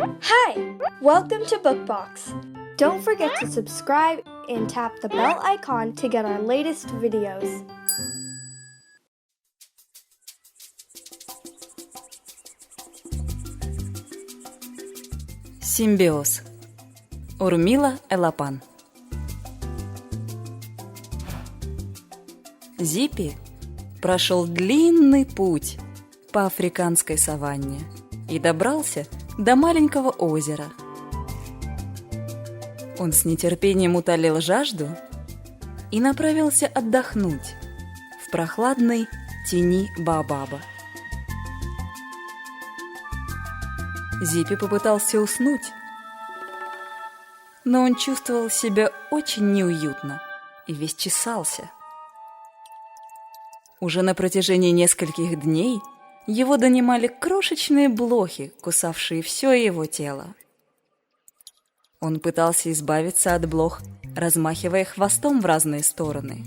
Hi! Welcome to Bookbox. Don't forget to subscribe and tap the bell icon to get our latest videos. Симбиоз. Урмила Элапан. Зиппи прошел длинный путь по африканской саванне и добрался до маленького озера. Он с нетерпением утолил жажду и направился отдохнуть в прохладной тени баобаба. Зиппи попытался уснуть, но он чувствовал себя очень неуютно и весь чесался. Уже на протяжении нескольких дней его донимали крошечные блохи, кусавшие все его тело. Он пытался избавиться от блох, размахивая хвостом в разные стороны.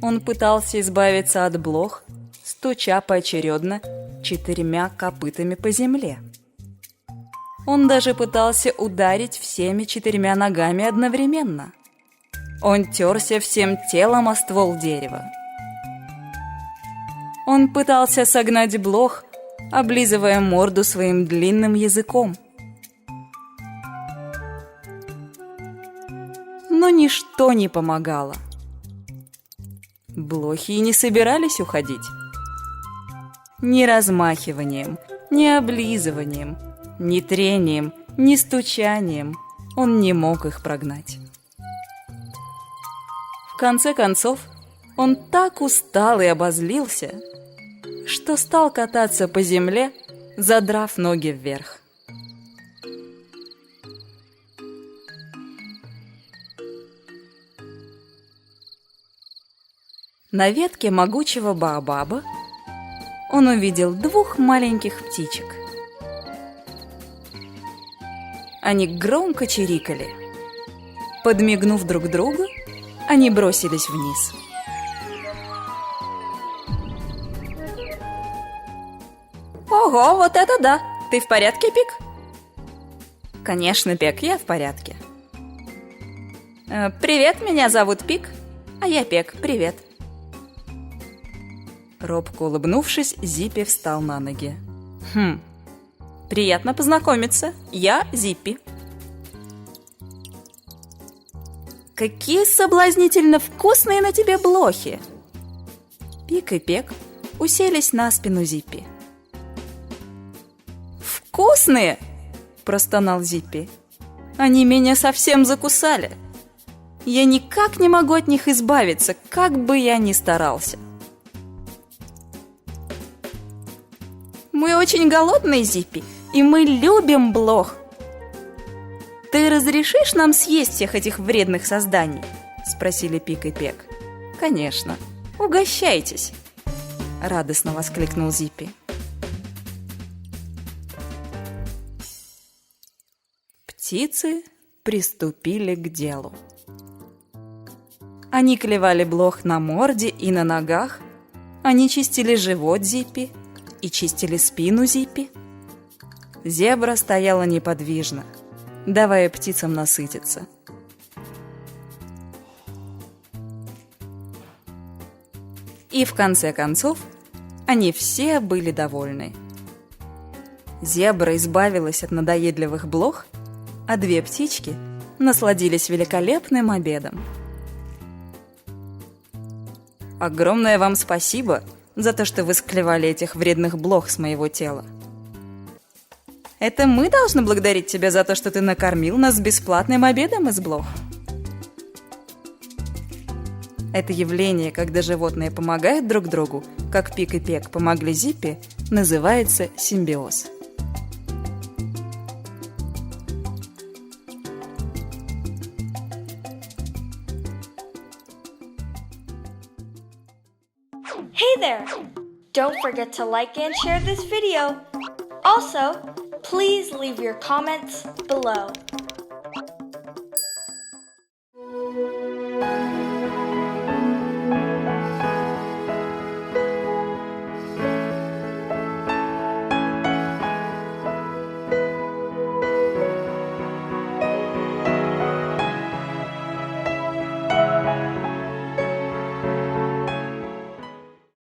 Он пытался избавиться от блох, стуча поочередно 4 копытами по земле. Он даже пытался ударить всеми 4 ногами одновременно. Он терся всем телом о ствол дерева. Он пытался согнать блох, облизывая морду своим длинным языком. Но ничто не помогало. Блохи и не собирались уходить. Ни размахиванием, ни облизыванием, ни трением, ни стучанием он не мог их прогнать. В конце концов, он так устал и обозлился, что стал кататься по земле, задрав ноги вверх. На ветке могучего баобаба он увидел 2 маленьких птичек. Они громко чирикали. Подмигнув друг другу, они бросились вниз. «Ого, вот это да! Ты в порядке, Пик?» «Конечно, Пек, я в порядке». «Привет, меня зовут Пик, а я Пек, привет». Робко улыбнувшись, Зиппи встал на ноги. «Приятно познакомиться, я Зиппи». «Какие соблазнительно вкусные на тебе блохи!» Пик и Пек уселись на спину Зиппи. «Вкусные!» – простонал Зиппи. «Они меня совсем закусали. Я никак не могу от них избавиться, как бы я ни старался». «Мы очень голодные, Зиппи, и мы любим блох. Ты разрешишь нам съесть всех этих вредных созданий?» – спросили Пик и Пек. «Конечно, угощайтесь!» – радостно воскликнул Зиппи. Птицы приступили к делу. Они клевали блох на морде и на ногах, они чистили живот Зиппи и чистили спину Зиппи. Зебра стояла неподвижно, давая птицам насытиться. И в конце концов они все были довольны. Зебра избавилась от надоедливых блох, а 2 птички насладились великолепным обедом. Огромное вам спасибо за то, что вы склевали этих вредных блох с моего тела. Это мы должны благодарить тебя за то, что ты накормил нас бесплатным обедом из блох. Это явление, когда животные помогают друг другу, как Пик и Пек помогли Зиппи, называется симбиоз. Hey there! Don't forget to like and share this video. Also, please leave your comments below.